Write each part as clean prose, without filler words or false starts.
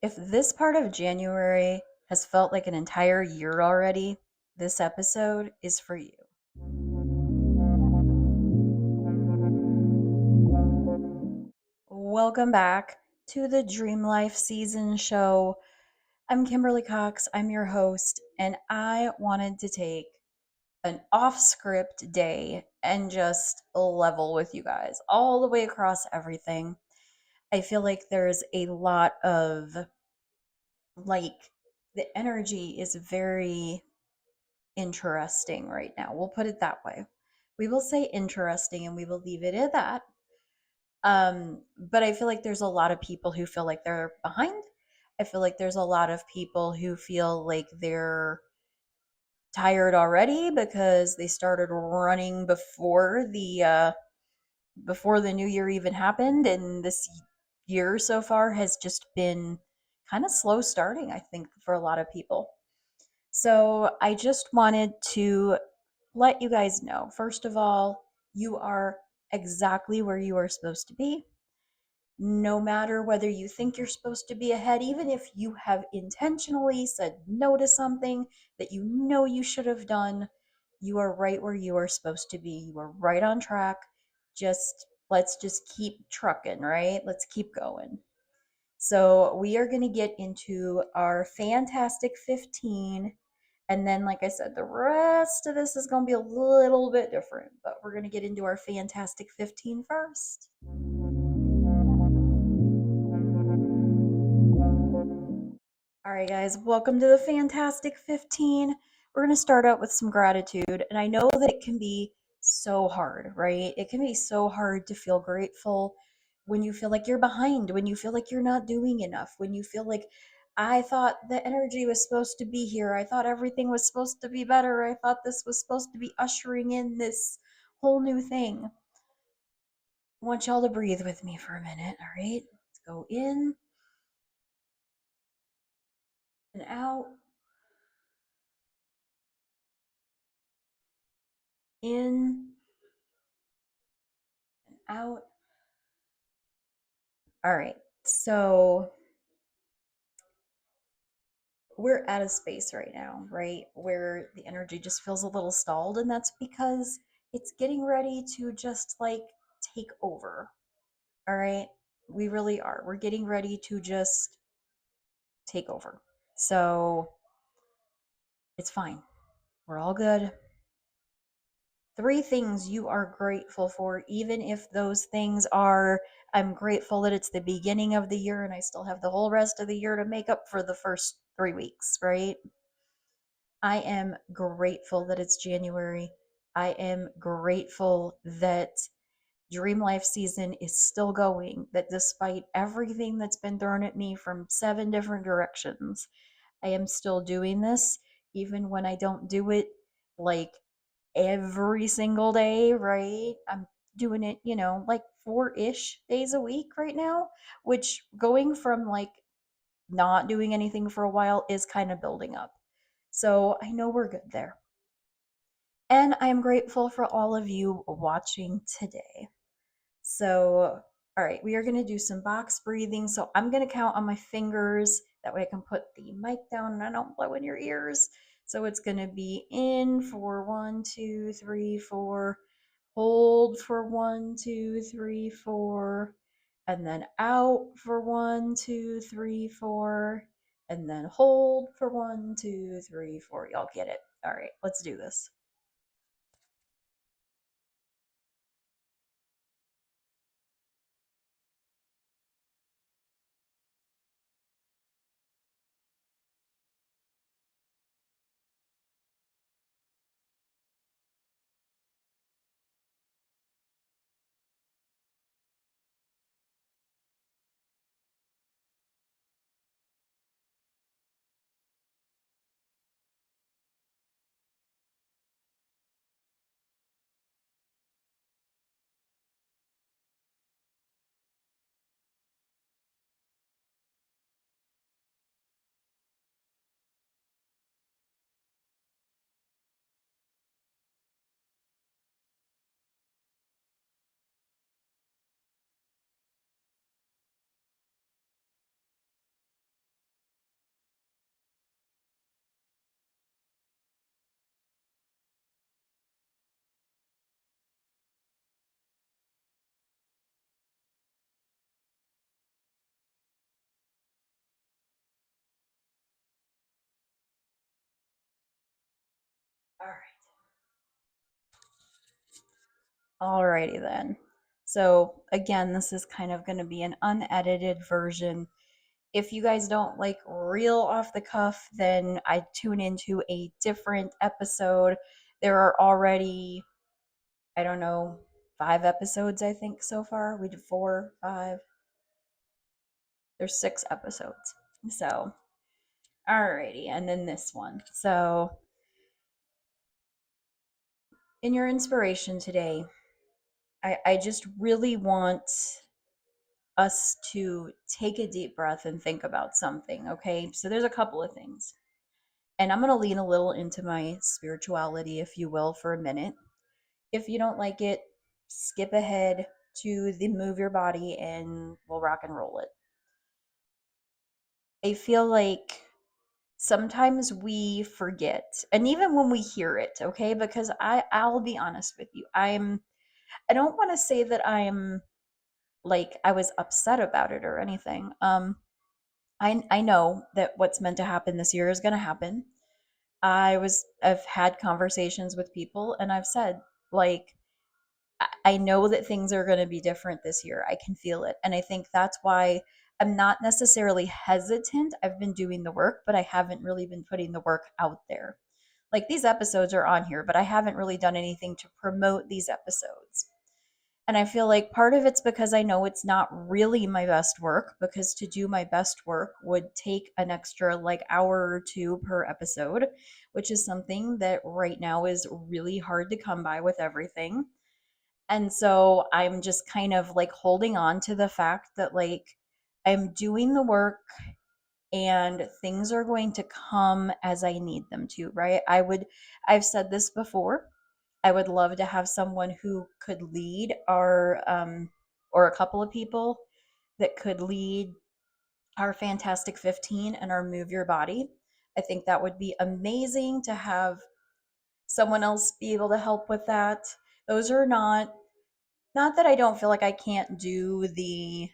If this part of January has felt like an entire year already, this episode is for you. Welcome back to the Dream Life Season Show. I'm Kimberly Cox, I'm your host, and I wanted to take an off script day and just level with you guys all the way across everything. I feel like there's a lot of like the energy is very interesting right now. We'll put it that way. We will say interesting and we will leave it at that. But I feel like there's a lot of people who feel like they're behind. I feel like there's a lot of people who feel like they're tired already because they started running before the new year even happened, and this year so far has just been kind of slow starting, I think, for a lot of people. So I just wanted to let you guys know, first of all, you are exactly where you are supposed to be. No matter whether you think you're supposed to be ahead, even if you have intentionally said no to something that you know you should have done, you are right where you are supposed to be. You are right on track. Just let's just keep trucking, right? Let's keep going. So, we are going to get into our Fantastic 15. And then, like I said, the rest of this is going to be a little bit different, but we're going to get into our Fantastic 15 first. All right, guys, welcome to the Fantastic 15. We're going to start out with some gratitude. And I know that it can be so hard, right? It can be so hard to feel grateful when you feel like you're behind, when you feel like you're not doing enough, when you feel like I thought the energy was supposed to be here. I thought everything was supposed to be better. I thought this was supposed to be ushering in this whole new thing. I want y'all to breathe with me for a minute, all right? Let's go in and out, in and out. All right. So we're at a space right now, right? Where the energy just feels a little stalled. And that's because it's getting ready to just like take over. All right. We really are. We're getting ready to just take over. So it's fine. We're all good. Three things you are grateful for, even if those things are I'm grateful that it's the beginning of the year and I still have the whole rest of the year to make up for the first 3 weeks, right? I am grateful that it's January. I am grateful that Dream Life season is still going, that despite everything that's been thrown at me from 7 different directions, I am still doing this, even when I don't do it like every single day, right? I'm doing it, like 4-ish days a week right now, which going from like not doing anything for a while is kind of building up. So I know we're good there. And I am grateful for all of you watching today. So, all right, we are going to do some box breathing. So I'm going to count on my fingers. That way I can put the mic down and I don't blow in your ears. So it's going to be in for 1, 2, 3, 4, hold for 1, 2, 3, 4, and then out for 1, 2, 3, 4, and then hold for 1, 2, 3, 4. Y'all get it. All right, let's do this. Alrighty then. So, again, this is kind of going to be an unedited version. If you guys don't like real off the cuff, then I tune into a different episode. There are already, I don't know, 5 episodes, I think, so far. We did four, five. There's 6 episodes. So, alrighty. And then this one. So, in your inspiration today, I just really want us to take a deep breath and think about something, okay? So there's a couple of things. And I'm going to lean a little into my spirituality, if you will, for a minute. If you don't like it, skip ahead to the move your body and we'll rock and roll it. I feel like sometimes we forget, and even when we hear it, okay? Because I'll be honest with you. I don't want to say that I'm like I was upset about it or anything. I know that what's meant to happen this year is going to happen. I've had conversations with people and I've said like I know that things are going to be different this year. I can feel it. And I think that's why I'm not necessarily hesitant. I've been doing the work, but I haven't really been putting the work out there. Like these episodes are on here, but I haven't really done anything to promote these episodes. And I feel like part of it's because I know it's not really my best work, because to do my best work would take an extra like hour or two per episode, which is something that right now is really hard to come by with everything. And so I'm just kind of like holding on to the fact that like I'm doing the work and things are going to come as I need them to, right? I've said this before. I would love to have someone who could lead or a couple of people that could lead our Fantastic 15 and our Move Your Body. I think that would be amazing to have someone else be able to help with that. Those are not that I don't feel like I can't do the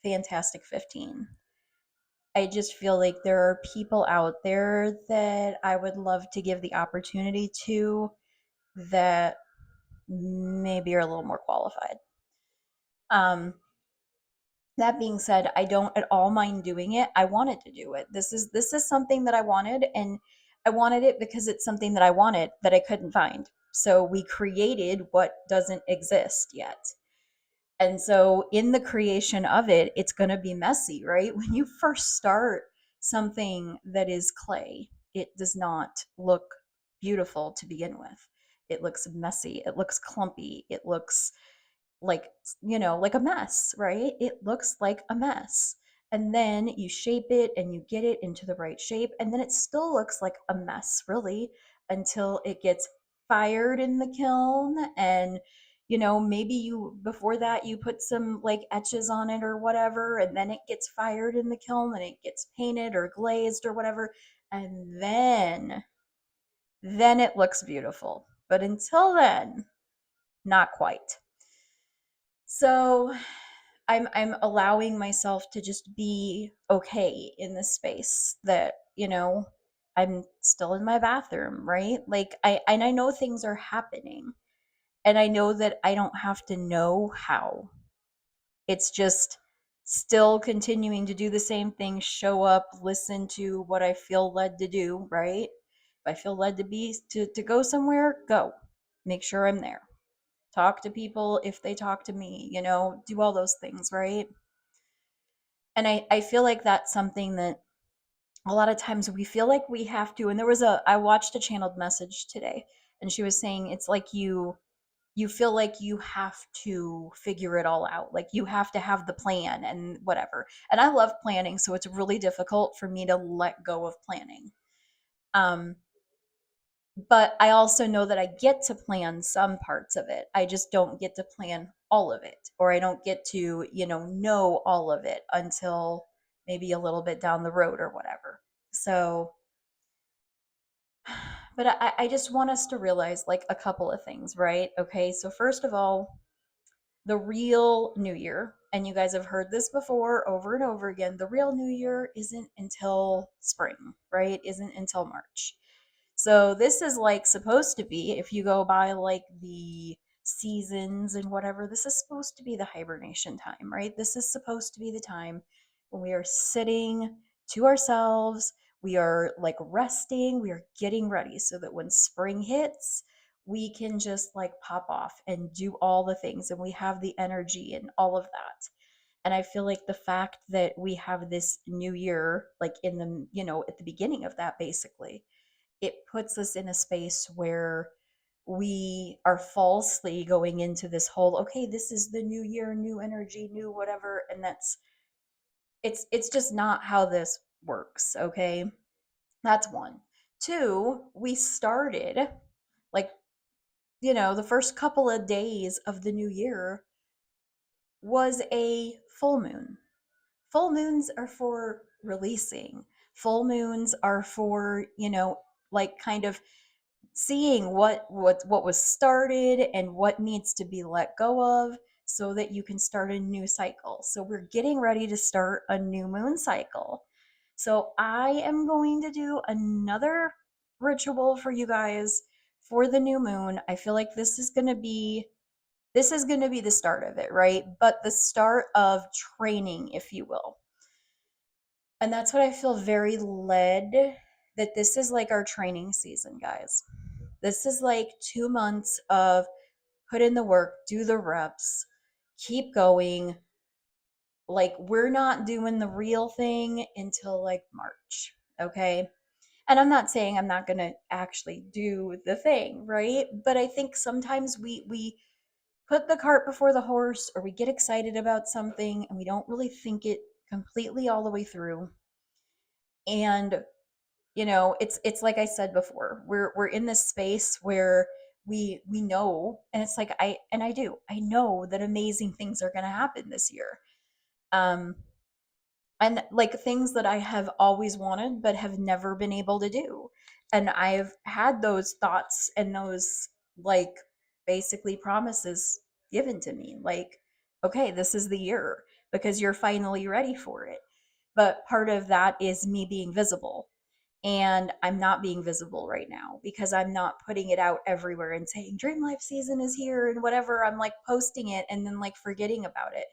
Fantastic 15. I just feel like there are people out there that I would love to give the opportunity to that maybe are a little more qualified. Um, that being said, I don't at all mind doing it. I wanted to do it. This is something that I wanted, and I wanted it because it's something that I wanted that I couldn't find. So we created what doesn't exist yet. And so in the creation of it, it's going to be messy, right? When you first start something that is clay, it does not look beautiful to begin with. It looks messy, it looks clumpy, it looks like, like a mess, right? It looks like a mess. And then you shape it and you get it into the right shape, and then it still looks like a mess, really, until it gets fired in the kiln. And maybe you before that you put some like etches on it or whatever, and then it gets fired in the kiln and it gets painted or glazed or whatever, and then it looks beautiful. But until then, not quite. So I'm allowing myself to just be okay in this space that, I'm still in my bathroom, right? Like I know things are happening, and I know that I don't have to know how. It's just still continuing to do the same thing, show up, listen to what I feel led to do, right? If I feel led to be to go somewhere, go. Make sure I'm there. Talk to people if they talk to me, do all those things, right? And I feel like that's something that a lot of times we feel like we have to. And I watched a channeled message today, and she was saying it's like you feel like you have to figure it all out. Like you have to have the plan and whatever. And I love planning, so it's really difficult for me to let go of planning. Um, but I also know that I get to plan some parts of it. I just don't get to plan all of it, or I don't get to, know all of it until maybe a little bit down the road or whatever. So, but I just want us to realize like a couple of things, right? Okay, so first of all, the real new year, and you guys have heard this before over and over again, the real new year isn't until spring, right? Isn't until March. So this is like supposed to be, if you go by like the seasons and whatever, this is supposed to be the hibernation time, right? This is supposed to be the time when we are sitting to ourselves, we are like resting, we are getting ready so that when spring hits, we can just like pop off and do all the things and we have the energy and all of that. And I feel like the fact that we have this new year, like in the, at the beginning of that, basically, it puts us in a space where we are falsely going into this whole, okay, this is the new year, new energy, new whatever. And it's just not how this works. Okay. That's one. Two, we started like, the first couple of days of the new year was a full moon. Full moons are for releasing. Full moons are for, like kind of seeing what was started and what needs to be let go of so that you can start a new cycle. So we're getting ready to start a new moon cycle. So I am going to do another ritual for you guys for the new moon. I feel like this is going to be the start of it, right? But the start of training, if you will. And that's what I feel very led that this is like our training season, guys. This is like 2 months of put in the work, do the reps, keep going. Like, we're not doing the real thing until like March, okay? And I'm not saying I'm not going to actually do the thing, right? But I think sometimes we put the cart before the horse, or we get excited about something and we don't really think it completely all the way through. And it's like I said before, we're in this space where we know, and it's like I know that amazing things are going to happen this year. um and like things that I have always wanted but have never been able to do. And I've had those thoughts and those, like, basically promises given to me, like, okay, this is the year because you're finally ready for it. But part of that is me being visible, and I'm not being visible right now because I'm not putting it out everywhere and saying Dream Life season is here and whatever. I'm like posting it and then like forgetting about it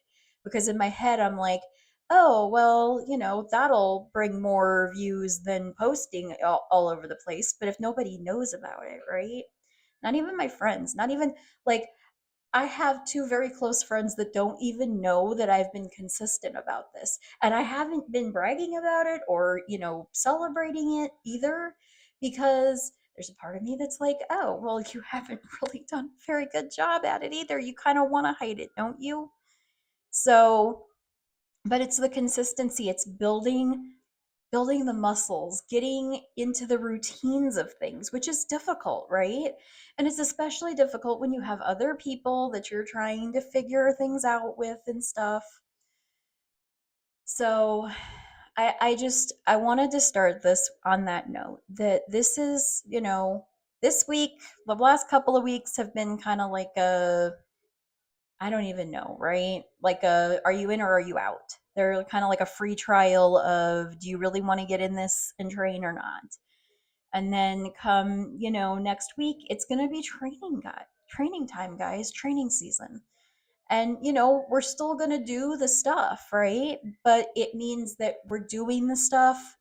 because in my head I'm like, oh, well, that'll bring more views than posting all over the place. But if nobody knows about it, right? Not even my friends, not even like, I have two very close friends that don't even know that I've been consistent about this. And I haven't been bragging about it or, celebrating it either, because there's a part of me that's like, oh, well, you haven't really done a very good job at it either. You kind of want to hide it, don't you? So, but it's the consistency, it's building the muscles, getting into the routines of things, which is difficult, right? And it's especially difficult when you have other people that you're trying to figure things out with and stuff. So I wanted to start this on that note that this is, this week, the last couple of weeks have been kind of like a, I don't even know, right? Like a, are you in or are you out? They're kind of like a free trial of, do you really want to get in this and train or not? And then come, next week, it's going to be training time, guys, training season. And, we're still going to do the stuff, right? But it means that we're doing the stuff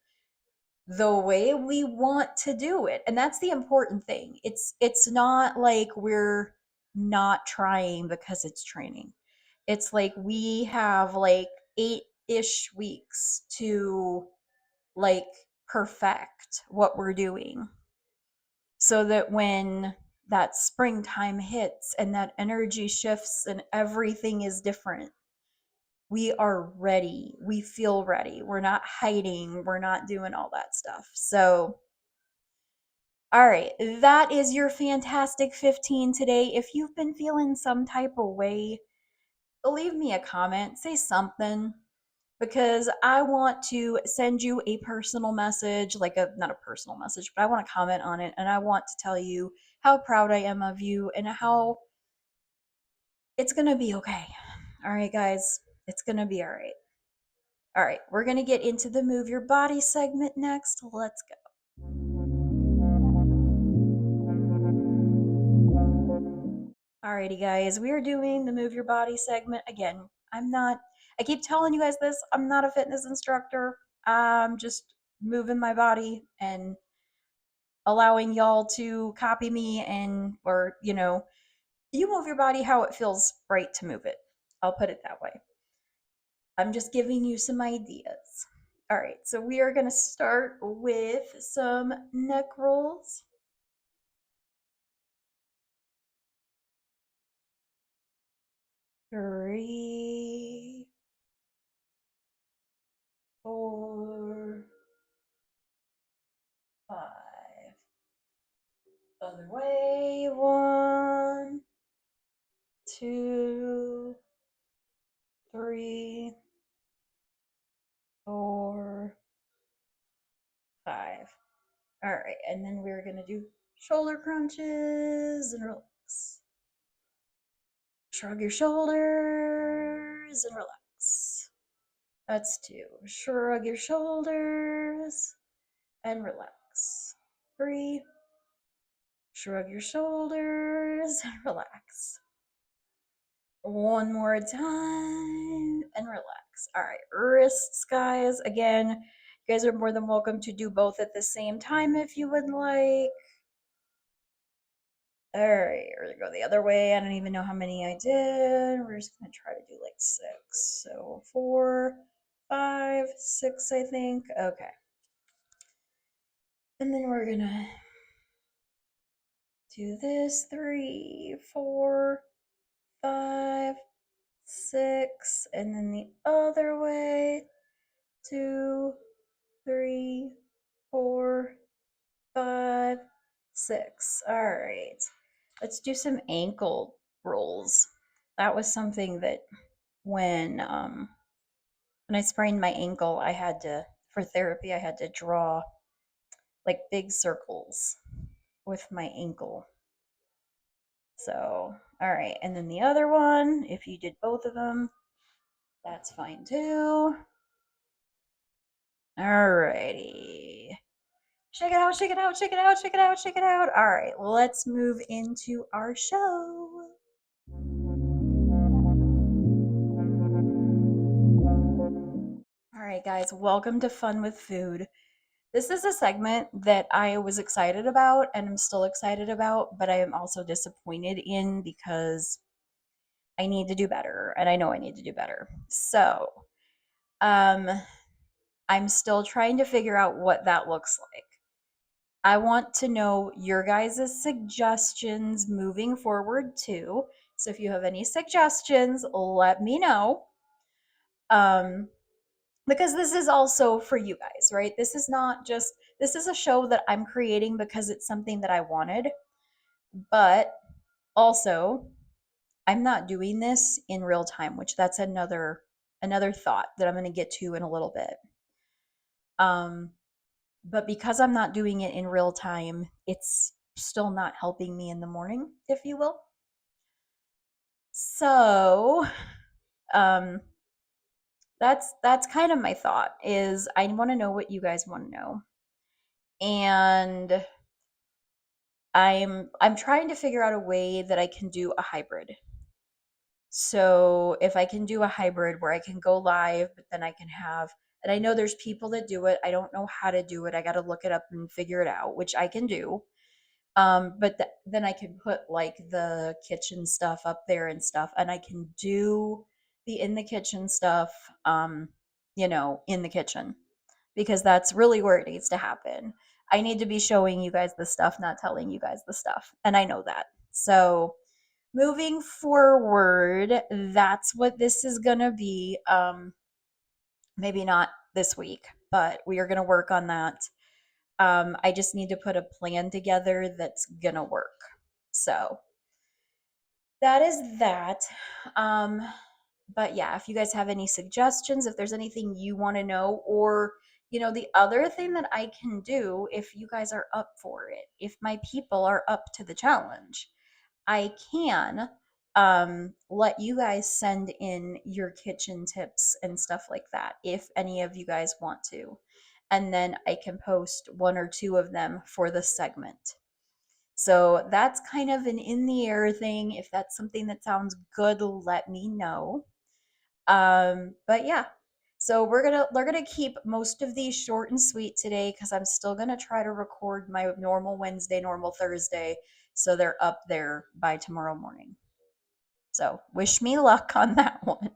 the way we want to do it. And that's the important thing. It's not like we're not trying because it's training. It's like we have like 8-ish weeks to like perfect what we're doing so that when that springtime hits and that energy shifts and everything is different, we are ready. We feel ready. We're not hiding. We're not doing all that stuff. So, all right, that is your fantastic 15 today. If you've been feeling some type of way, leave me a comment, say something, because I want to send you a personal message, like a, not a personal message, but I want to comment on it and I want to tell you how proud I am of you and how it's going to be okay. All right, guys, it's going to be all right. All right, we're going to get into the move your body segment next. Let's go. Alrighty, guys, we are doing the Move Your Body segment again. I keep telling you guys this, I'm not a fitness instructor. I'm just moving my body and allowing y'all to copy me or, you move your body how it feels right to move it. I'll put it that way. I'm just giving you some ideas. All right, so we are going to start with some neck rolls. 3, 4, 5. Other way. 1, 2, 3, 4, 5. All right, and then we're going to do shoulder crunches and relax. Shrug your shoulders and relax. That's 2. Shrug your shoulders and relax. 3. Shrug your shoulders and relax. One more time and relax. All right, wrists, guys. Again, you guys are more than welcome to do both at the same time if you would like. All right, we're gonna go the other way. I don't even know how many I did. We're just gonna try to do like 6. So 4, 5, 6, I think. Okay. And then we're gonna do this 3, 4, 5, 6, and then the other way 2, 3, 4, 5, 6. All right. Let's do some ankle rolls. That was something that when I sprained my ankle, I had to for therapy, I had to draw like big circles with my ankle. So, all right. And then the other one, if you did both of them, that's fine too. All righty. Shake it out, shake it out, shake it out, shake it out, shake it out. All right, let's move into our show. All right, guys, welcome to Fun with Food. This is a segment that I was excited about and I'm still excited about, but I am also disappointed in because I need to do better and I know I need to do better. So, um, I'm still trying to figure out what that looks like. I want to know your guys' suggestions moving forward too. So if you have any suggestions, let me know. Um, because this is also for you guys, right? This is a show that I'm creating because it's something that I wanted, but also I'm not doing this in real time, which that's another thought that I'm going to get to in a little bit. But because I'm not doing it in real time, it's still not helping me in the morning, if you will. So, um, that's kind of my thought is I want to know what you guys want to know. And I'm trying to figure out a way that I can do a hybrid. So if I can do a hybrid where I can go live, but then I can have, and I know there's people that do it. I don't know how to do it. I got to look it up and figure it out, which I can do. But then I can put like the kitchen stuff up there and stuff, and I can do the in the kitchen stuff, in the kitchen because that's really where it needs to happen. I need to be showing you guys the stuff, not telling you guys the stuff, and I know that. So moving forward, that's what this is gonna be. Maybe not this week, but we are gonna work on that. I just need to put a plan together that's gonna work. So that is that. Um, but yeah, if you guys have any suggestions, if there's anything you want to know, or the other thing that I can do if you guys are up for it, if my people are up to the challenge, I can let you guys send in your kitchen tips and stuff like that if any of you guys want to. And then I can post 1 or 2 of them for the segment. So that's kind of an in the air thing. If that's something that sounds good, let me know. But yeah. So we're gonna keep most of these short and sweet today because I'm still gonna try to record my normal Wednesday, normal Thursday, so they're up there by tomorrow morning. So wish me luck on that one.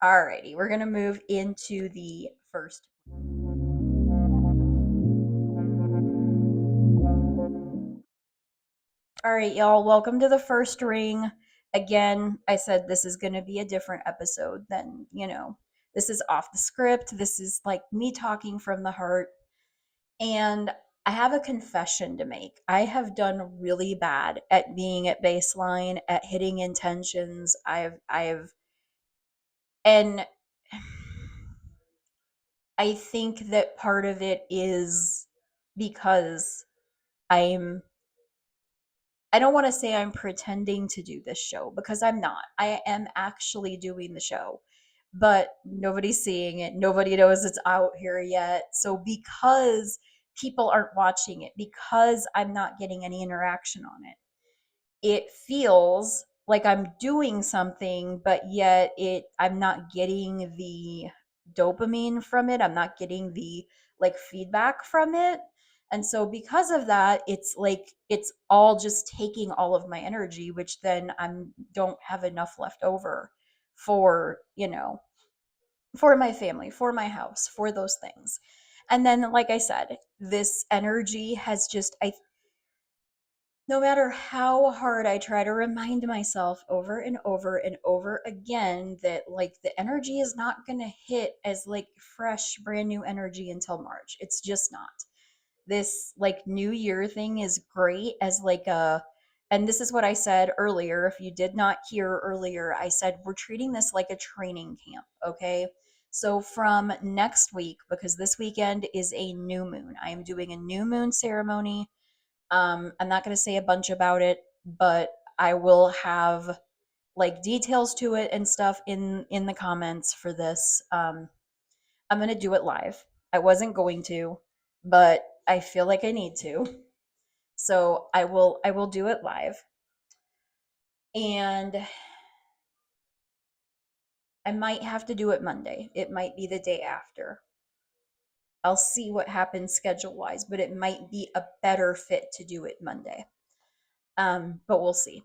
Alrighty, we're gonna move into the first. All right, y'all, welcome to the first ring. Again, I said this is going to be a different episode than, this is off the script. This is like me talking from the heart. And I have a confession to make. I have done really bad at being at baseline, at hitting intentions. And I think that part of it is because I'm I don't want to say I'm pretending to do this show because I'm not. I am actually doing the show, but nobody's seeing it. Nobody knows it's out here yet. So, because people aren't watching it, because I'm not getting any interaction on it, it feels like I'm doing something, but yet I'm not getting the dopamine from it. I'm not getting the like feedback from it. And so because of that, it's like it's all just taking all of my energy, which then I'm don't have enough left over for, for my family, for my house, for those things. And then like I said, this energy has just I no matter how hard I try to remind myself over and over and over again that like the energy is not going to hit as like fresh, brand new energy until March. It's just not. This like new year thing is great as like and this is what I said earlier. If you did not hear earlier, I said we're treating this like a training camp, okay? So from next week, because this weekend is a new moon, I am doing a new moon ceremony. I'm not going to say a bunch about it, but I will have like details to it and stuff in the comments for this. I'm going to do it live. I wasn't going to, but I feel like I need to. So I will do it live. And I might have to do it Monday. It might be the day after. I'll see what happens schedule wise, but it might be a better fit to do it Monday. But we'll see.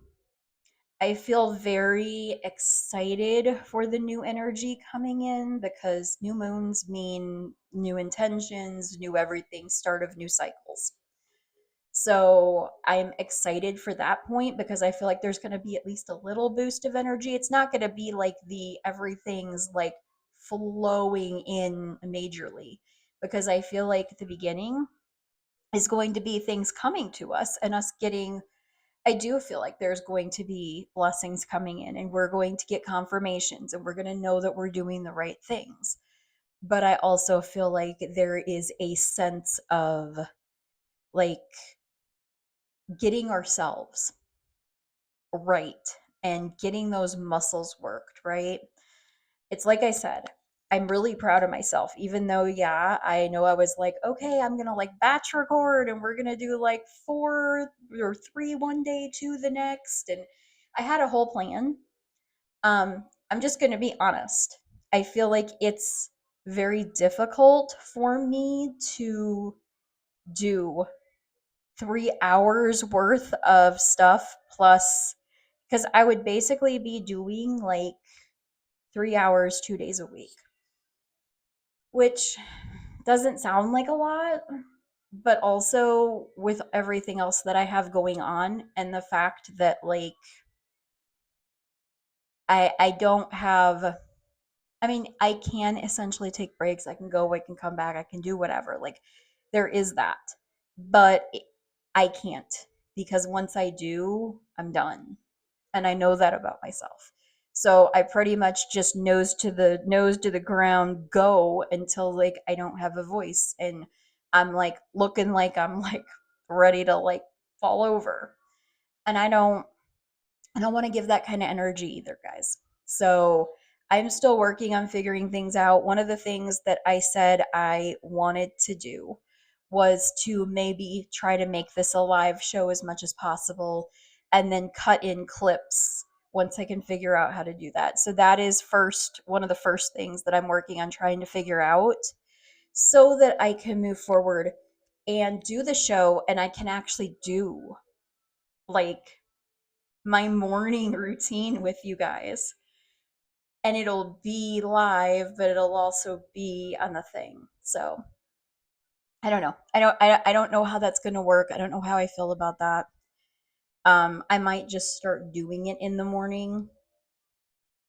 I feel very excited for the new energy coming in because new moons mean new intentions, new everything, start of new cycles. So I'm excited for that point because I feel like there's going to be at least a little boost of energy. It's not going to be like the everything's like flowing in majorly because I feel like the beginning is going to be things coming to us and us getting I do feel like there's going to be blessings coming in and we're going to get confirmations and we're going to know that we're doing the right things. But I also feel like there is a sense of like getting ourselves right and getting those muscles worked, right? It's like I said, I'm really proud of myself, even though, yeah, I know I was like, okay, I'm gonna like batch record and we're gonna do like 4 or 3 one day, two the next. And I had a whole plan. I'm just gonna be honest. I feel like it's very difficult for me to do 3 hours worth of stuff plus because I would basically be doing like 3 hours 2 days a week, which doesn't sound like a lot, but also with everything else that I have going on and the fact that like I don't have I mean, I can essentially take breaks. I can go, I can come back, I can do whatever. Like there is that. But I can't because once I do, I'm done. And I know that about myself. So I pretty much just nose to the ground go until like I don't have a voice and I'm like looking like I'm like ready to like fall over. And I don't want to give that kind of energy either, guys. So I'm still working on figuring things out. One of the things that I said I wanted to do was to maybe try to make this a live show as much as possible and then cut in clips once I can figure out how to do that. So that is first one of the first things that I'm working on trying to figure out so that I can move forward and do the show and I can actually do like my morning routine with you guys. And it'll be live, but it'll also be on the thing. So I don't know. I don't know how that's gonna work. I don't know how I feel about that. I might just start doing it in the morning.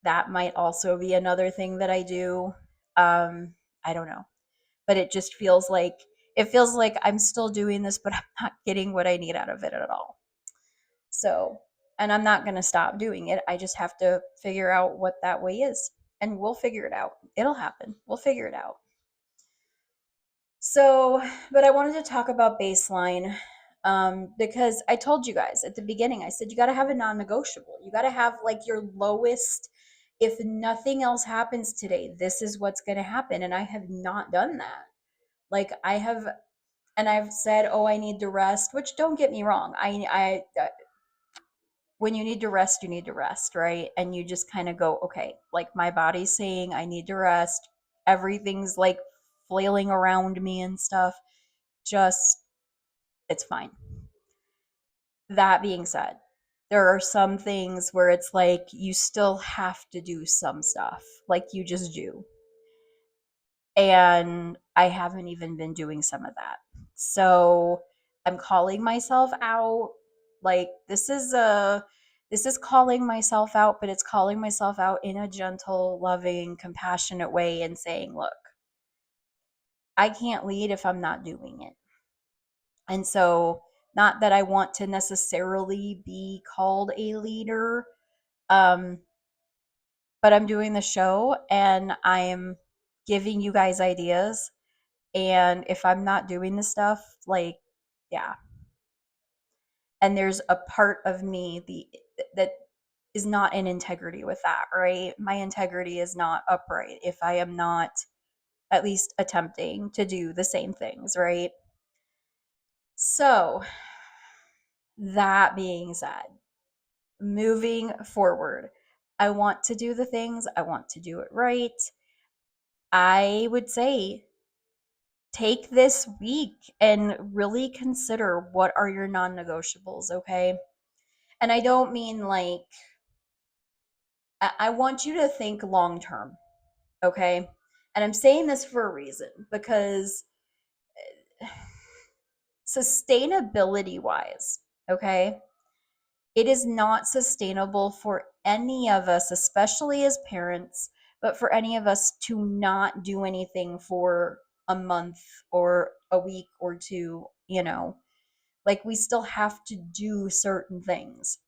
That might also be another thing that I do. I don't know. But it feels like I'm still doing this, but I'm not getting what I need out of it at all. So, and I'm not going to stop doing it. I just have to figure out what that way is. And we'll figure it out. It'll happen. We'll figure it out. So, but I wanted to talk about baseline because I told you guys at the beginning, I said you got to have a non negotiable. You got to have like your lowest, if nothing else happens today, this is what's going to happen. And I have not done that. Like I have, and I've said, oh, I need to rest, which don't get me wrong. When you need to rest, you need to rest, right? And you just kind of go, okay, like my body's saying I need to rest. Everything's like flailing around me and stuff. Just, it's fine. That being said, there are some things where it's like you still have to do some stuff, like you just do. And I haven't even been doing some of that. So I'm calling myself out. Like this is calling myself out, but it's calling myself out in a gentle, loving, compassionate way and saying, look, I can't lead if I'm not doing it. And so not that I want to necessarily be called a leader, um, but I'm doing the show and I'm giving you guys ideas. And if I'm not doing the stuff, like, yeah. And there's a part of me that is not in integrity with that, right? My integrity is not upright if I am not at least attempting to do the same things, right? So, that being said, moving forward, I want to do the things, I want to do it right. I would say take this week and really consider what are your non negotiables, okay? And I don't mean like, I want you to think long term, okay? And I'm saying this for a reason because sustainability wise, okay? It is not sustainable for any of us, especially as parents, but for any of us to not do anything for a month or a week or two, you know, like we still have to do certain things.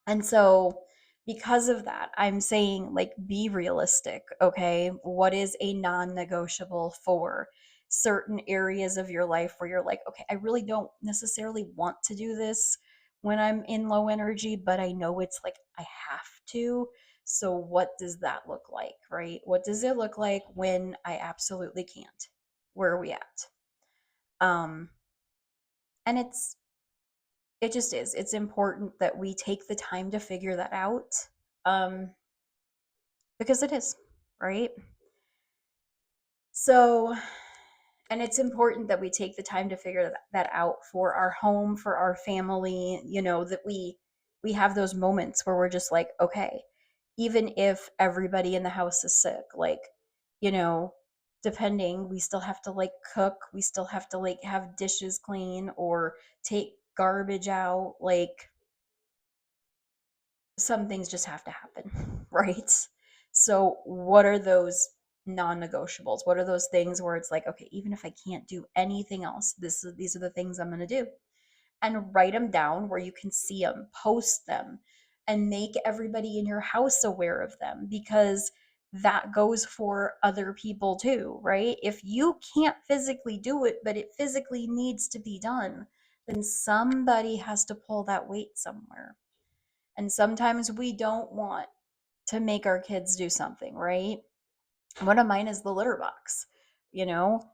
And so, because of that, I'm saying, like, be realistic, okay? What is a non negotiable for certain areas of your life where you're like, okay, I really don't necessarily want to do this when I'm in low energy, but I know it's like I have to. So, what does that look like, right? What does it look like when I absolutely can't? Where are we at? Um, and it just is. It's important that we take the time to figure that out. Um, because it is, right? So, and it's important that we take the time to figure that out for our home, for our family, you know, that we have those moments where we're just like, okay, even if everybody in the house is sick, like, you know, depending, we still have to like cook, we still have to like have dishes clean or take garbage out, like some things just have to happen, right? So, what are those non negotiables? What are those things where it's like, okay, even if I can't do anything else, these are the things I'm going to do? And write them down where you can see them, post them, and make everybody in your house aware of them because that goes for other people too, right? If you can't physically do it, but it physically needs to be done, then somebody has to pull that weight somewhere. And sometimes we don't want to make our kids do something, right? One of mine is the litter box, you know?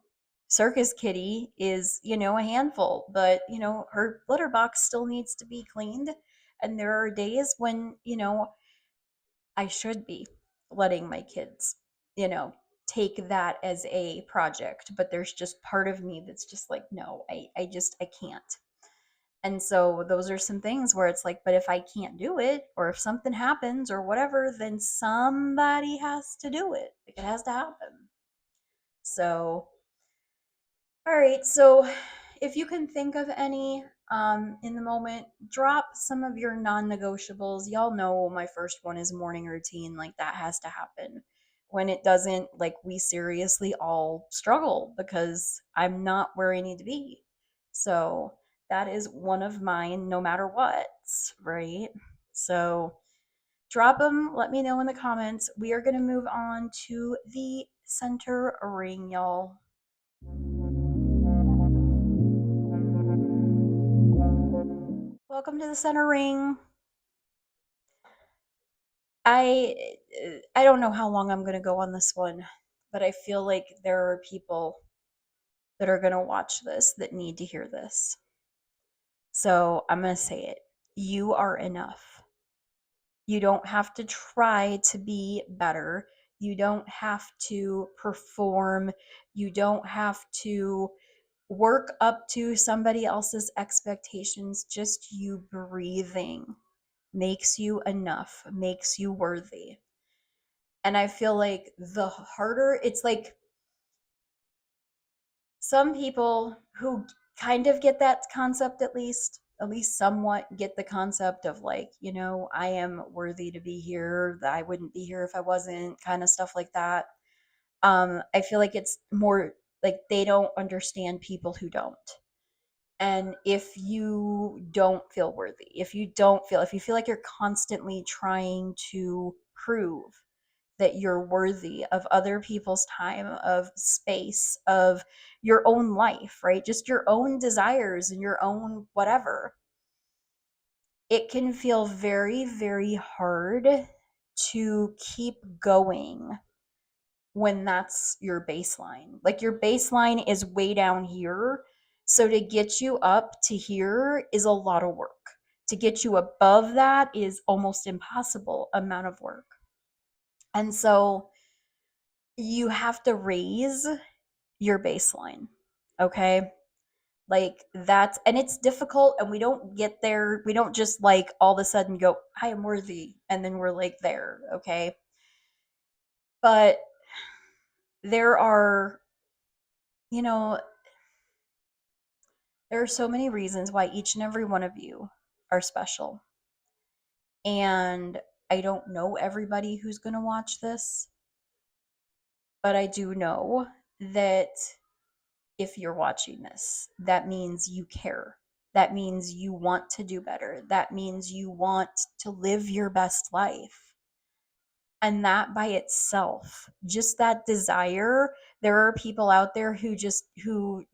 Circus Kitty is, a handful, but, her litter box still needs to be cleaned. And there are days when, I should be letting my kids, you know, take that as a project, but there's just part of me that's just like, no, I can't. And so those are some things where it's like, but if I can't do it, or if something happens or whatever, then somebody has to do it. Like, it has to happen. So, all right. So, if you can think of any in the moment, drop some of your non negotiables. Y'all know my first one is morning routine. Like, that has to happen. When it doesn't, like, we seriously all struggle because I'm not where I need to be. So, that is one of mine, no matter what, right? So, drop them. Let me know in the comments. We are going to move on to the center ring, y'all. Welcome to the center ring. I don't know how long I'm going to go on this one, but I feel like there are people that are going to watch this that need to hear this. So, I'm going to say it. You are enough. You don't have to try to be better. You don't have to perform. You don't have to work up to somebody else's expectations. Just you breathing makes you enough, makes you worthy. And I feel like the harder, it's like some people who kind of get that concept, at least somewhat get the concept of, like, I am worthy to be here, that I wouldn't be here if I wasn't, kind of stuff like that. I feel like it's more like they don't understand people who don't. And if you don't feel worthy, if you feel like you're constantly trying to prove that you're worthy of other people's time, of space, of your own life, right? Just your own desires and your own whatever. It can feel very, very hard to keep going when that's your baseline. Like, your baseline is way down here. So to get you up to here is a lot of work. To get you above that is almost impossible amount of work. And so you have to raise your baseline. Okay? Like, that's, and it's difficult, and we don't get there. We don't just, like, all of a sudden go, I am worthy, and then we're like there, okay? But there are, you know, there are so many reasons why each and every one of you are special. And I don't know everybody who's going to watch this, but I do know that if you're watching this, that means you care. That means you want to do better. That means you want to live your best life. And that by itself, just that desire, there are people out there who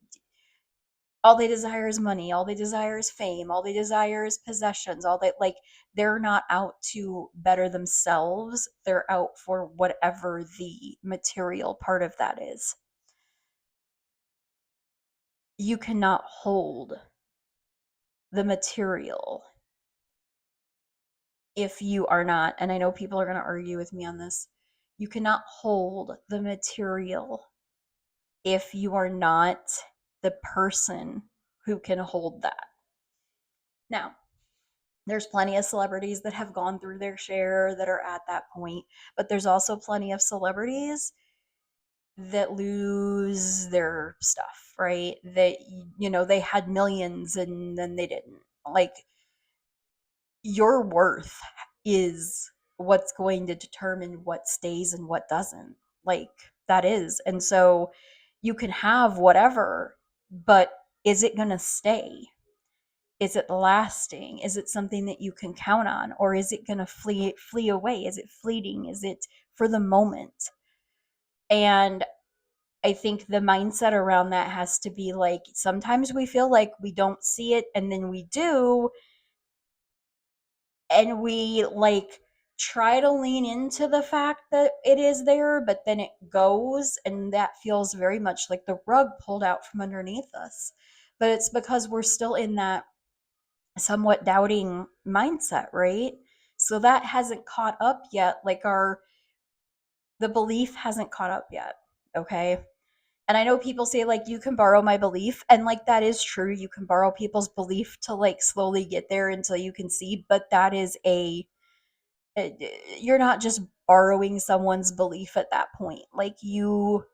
all they desire is money, all they desire is fame, all they desire is possessions, all they like, they're not out to better themselves. They're out for whatever the material part of that is. You cannot hold the material if you are not, and I know people are going to argue with me on this, you cannot hold the material if you are not the person who can hold that. Now, there's plenty of celebrities that have gone through their share that are at that point, but there's also plenty of celebrities that lose their stuff, right? That, they had millions and then they didn't. Like, your worth is what's going to determine what stays and what doesn't. Like, that is. And so you can have whatever, but is it going to stay? Is it lasting? Is it something that you can count on, or is it going to flee away? Is it fleeting? Is it for the moment? And I think the mindset around that has to be like, sometimes we feel like we don't see it, and then we do, and we, like, try to lean into the fact that it is there, but then it goes, and that feels very much like the rug pulled out from underneath us. But it's because we're still in that somewhat doubting mindset, right? So that hasn't caught up yet. Like the belief hasn't caught up yet. Okay. And I know people say, like, you can borrow my belief. And, like, that is true. You can borrow people's belief to, like, slowly get there until you can see. But that is you're not just borrowing someone's belief at that point. Like, you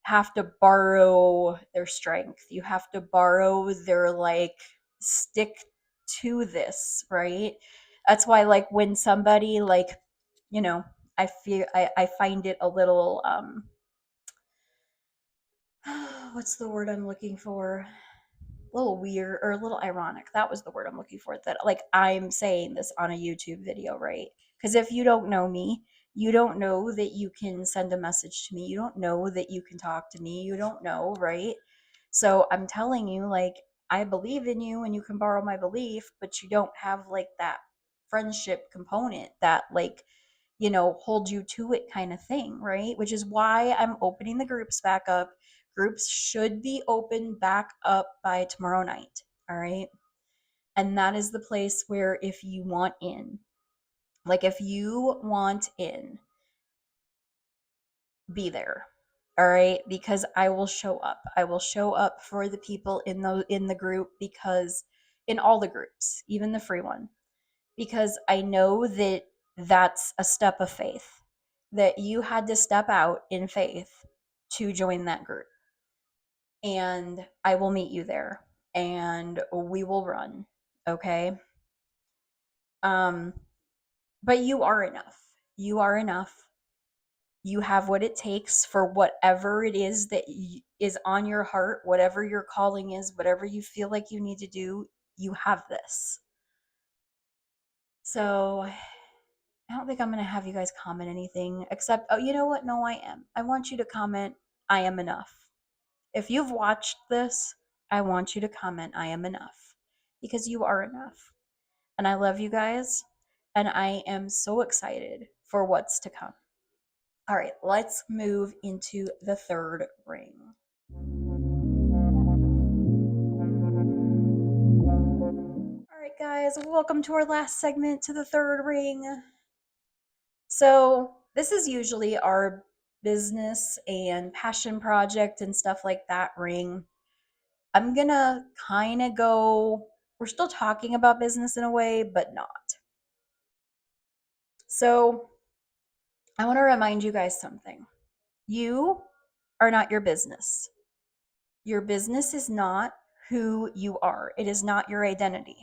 have to borrow their strength. You have to borrow their, like, stick to this, right? That's why, like, when somebody, like, you know, I find it a little, what's the word I'm looking for? A little weird or a little ironic. That was the word I'm looking for. That, like, I'm saying this on a YouTube video, right? Because if you don't know me, you don't know that you can send a message to me. You don't know that you can talk to me. You don't know, right? So I'm telling you, like, I believe in you and you can borrow my belief, but you don't have, like, that friendship component that, like, hold you to it kind of thing, right? Which is why I'm opening the groups back up. Groups should be open back up by tomorrow night, all right? And that is the place where, if you want in, like, if you want in, be there. All right, because I will show up. I will show up for the people in the group, because in all the groups, even the free one, because I know that that's a step of faith, that you had to step out in faith to join that group. And I will meet you there and we will run. Okay. Um, but you are enough. You are enough. You have what it takes for whatever it is that is on your heart, whatever your calling is, whatever you feel like you need to do. You have this. So I don't think I'm going to have you guys comment anything except, oh, you know what? No, I am. I want you to comment, I am enough. If you've watched this, I want you to comment, I am enough, because you are enough. And I love you guys. And I am so excited for what's to come. All right, let's move into the third ring. All right, guys, welcome to our last segment, to the third ring. So, this is usually our business and passion project and stuff like that ring. I'm gonna kind of go, we're still talking about business in a way, but not. So, I want to remind you guys something. You are not your business. Your business is not who you are, it is not your identity.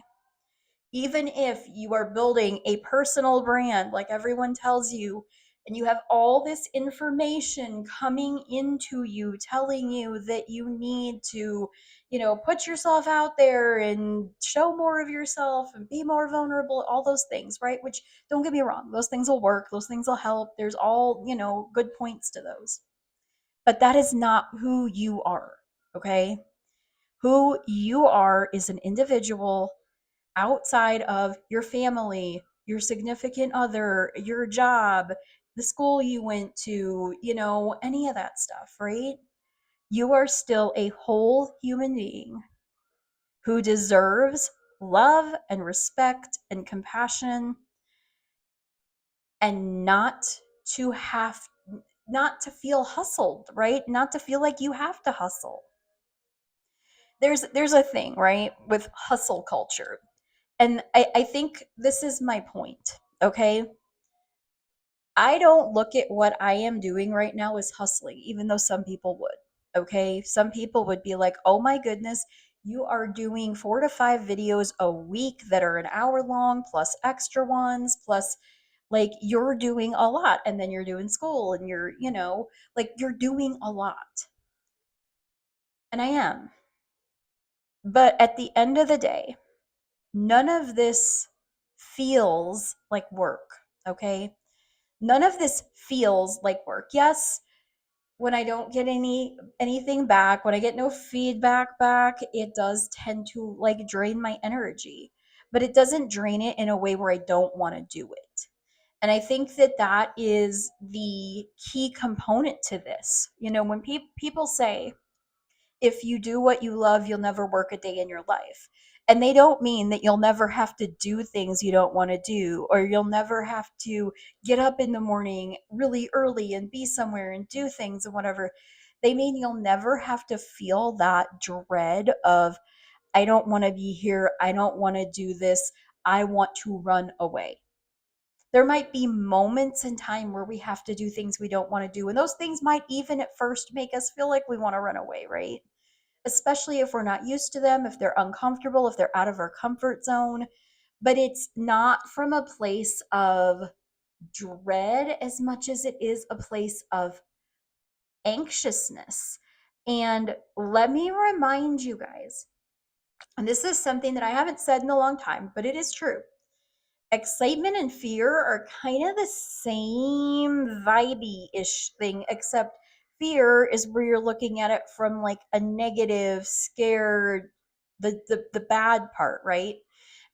Even if you are building a personal brand, like everyone tells you, and you have all this information coming into you telling you that you need to, put yourself out there and show more of yourself and be more vulnerable, all those things, right? Which, don't get me wrong, those things will work, those things will help. There's all, good points to those. But that is not who you are, okay? Who you are is an individual outside of your family, your significant other, your job, the school you went to, any of that stuff, right? You are still a whole human being who deserves love and respect and compassion, and not to feel hustled, right? Not to feel like you have to hustle. There's a thing, right, with hustle culture. And I think this is my point, okay? I don't look at what I am doing right now as hustling, even though some people would, okay? Some people would be like, oh my goodness, you are doing 4 to 5 videos a week that are an hour long, plus extra ones, plus, like, you're doing a lot. And then you're doing school and you're, like, you're doing a lot. And I am. But at the end of the day, none of this feels like work, okay? None of this feels like work. Yes, when I don't get anything back, when I get no feedback back, it does tend to, like, drain my energy. But it doesn't drain it in a way where I don't want to do it. And I think that that is the key component to this. You know, when people say, if you do what you love, you'll never work a day in your life. And they don't mean that you'll never have to do things you don't want to do, or you'll never have to get up in the morning really early and be somewhere and do things and whatever. They mean you'll never have to feel that dread of, I don't want to be here. I don't want to do this. I want to run away. There might be moments in time where we have to do things we don't want to do. And those things might even at first make us feel like we want to run away, right? Especially if we're not used to them, if they're uncomfortable, if they're out of our comfort zone. But it's not from a place of dread as much as it is a place of anxiousness. And let me remind you guys, and this is something that I haven't said in a long time, but it is true. Excitement and fear are kind of the same vibey ish thing, except fear is where you're looking at it from like a negative, scared, the bad part, right?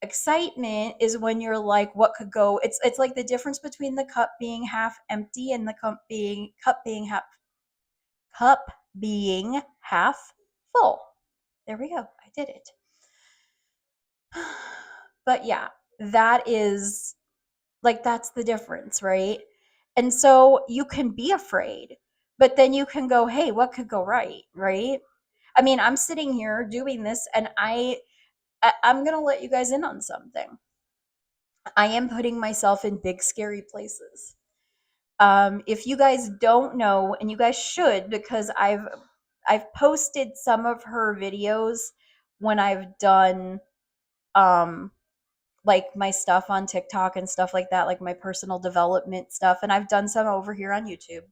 Excitement is when you're like, what could go? It's like the difference between the cup being half empty and the cup being half full. There we go. I did it. But yeah, that is like that's the difference, right? And so you can be afraid, but then you can go, hey, what could go right, right? I mean, I'm sitting here doing this, and I'm gonna let you guys in on something. I am putting myself in big scary places. If you guys don't know, and you guys should, because I've posted some of her videos when I've done um like my stuff on TikTok and stuff like that, like my personal development stuff. And I've done some over here on YouTube.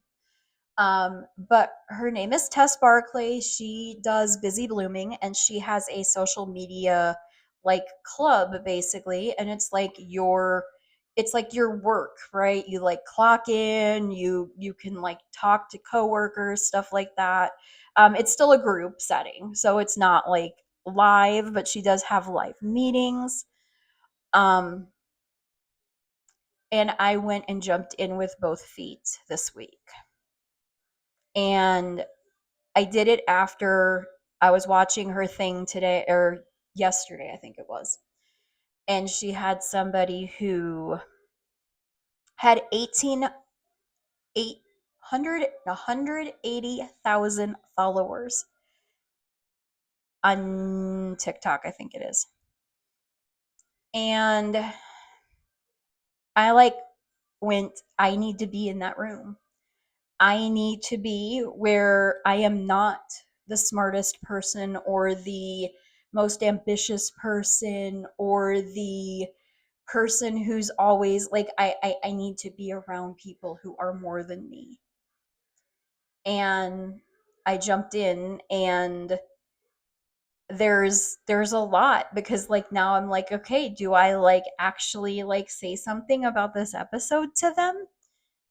But her name is Tess Barclay. She does Busy Blooming, and she has a social media like club basically. And it's like your work, right? You like clock in, you can like talk to coworkers, stuff like that. It's still a group setting, so it's not like live, but she does have live meetings. Um, and I went and jumped in with both feet this week. And I did it after I was watching her thing today or yesterday, I think it was. And she had somebody who had 180,000 followers on TikTok, I think it is. And I like went, I need to be in that room. I need to be where I am not the smartest person or the most ambitious person or the person who's always like I need to be around people who are more than me. And I jumped in, and there's a lot, because like now I'm like, okay, do I like actually like say something about this episode to them?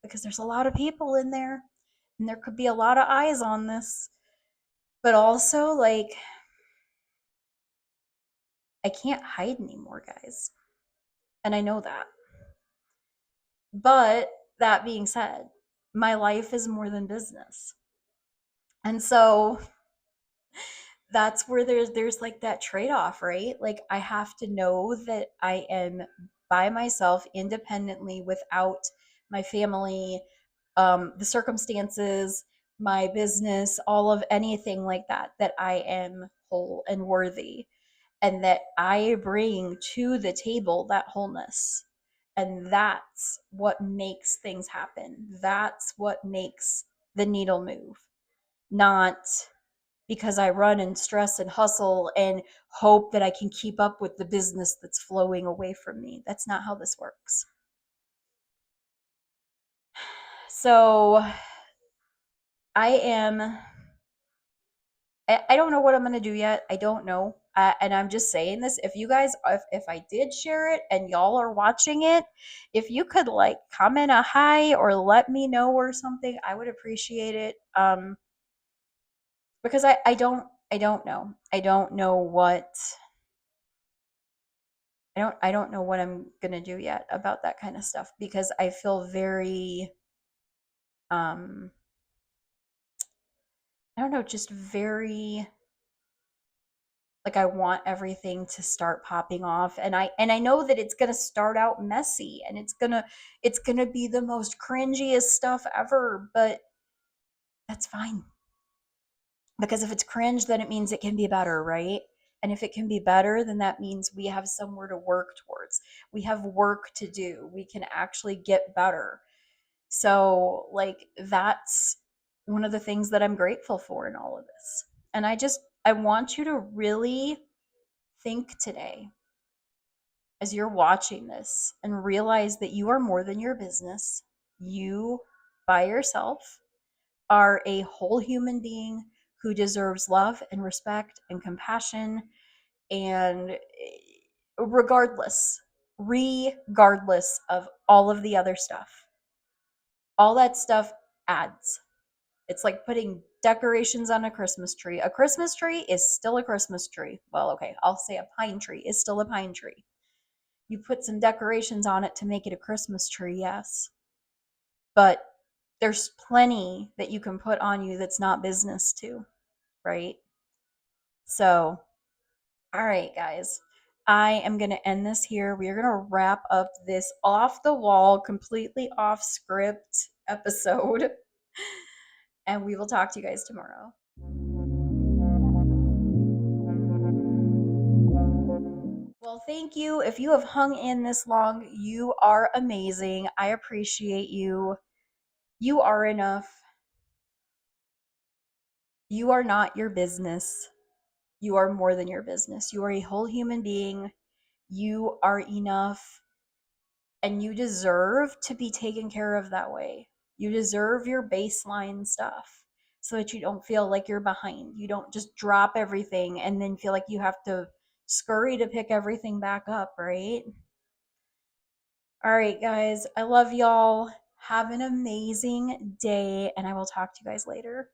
Because there's a lot of people in there, and there could be a lot of eyes on this. But also, like, I can't hide anymore, guys. And I know that. But that being said, my life is more than business. And so that's where there's like that trade-off, right? Like I have to know that I am by myself independently without my family, the circumstances, my business, all of anything like that, that I am whole and worthy, and that I bring to the table that wholeness. And that's what makes things happen. That's what makes the needle move. Not because I run and stress and hustle and hope that I can keep up with the business that's flowing away from me. That's not how this works. So I am I don't know what I'm gonna do yet. I don't know, and I'm just saying this. If you guys, if I did share it and y'all are watching it, if you could like comment a hi or let me know or something, I would appreciate it. Because I don't know. I don't know I don't know what I'm going to do yet about that kind of stuff because I feel very um I don't know, just very like I want everything to start popping off, and I know that it's going to start out messy, and it's going to be the most cringiest stuff ever, but that's fine. Because if it's cringe, then it means it can be better, right? And if it can be better, then that means we have somewhere to work towards. We have work to do. We can actually get better. So, like, that's one of the things that I'm grateful for in all of this. And I want you to really think today as you're watching this and realize that you are more than your business. You, by yourself, are a whole human being who deserves love and respect and compassion and regardless regardless of all of the other stuff, all that stuff adds. It's like putting decorations on a Christmas tree. A Christmas tree is still a Christmas tree. Well, okay, I'll say a pine tree is still a pine tree. You put some decorations on it to make it a Christmas tree, yes, but there's plenty that you can put on you that's not business too, right? So, all right, guys. I am going to end this here. We are going to wrap up this off the wall, completely off script episode, and we will talk to you guys tomorrow. Well, thank you. If you have hung in this long, you are amazing. I appreciate you. You are enough. You are not your business. You are more than your business. You are a whole human being. You are enough, and you deserve to be taken care of that way. You deserve your baseline stuff so that you don't feel like you're behind. You don't just drop everything and then feel like you have to scurry to pick everything back up, right? All right, guys. I love y'all. Have an amazing day, and I will talk to you guys later.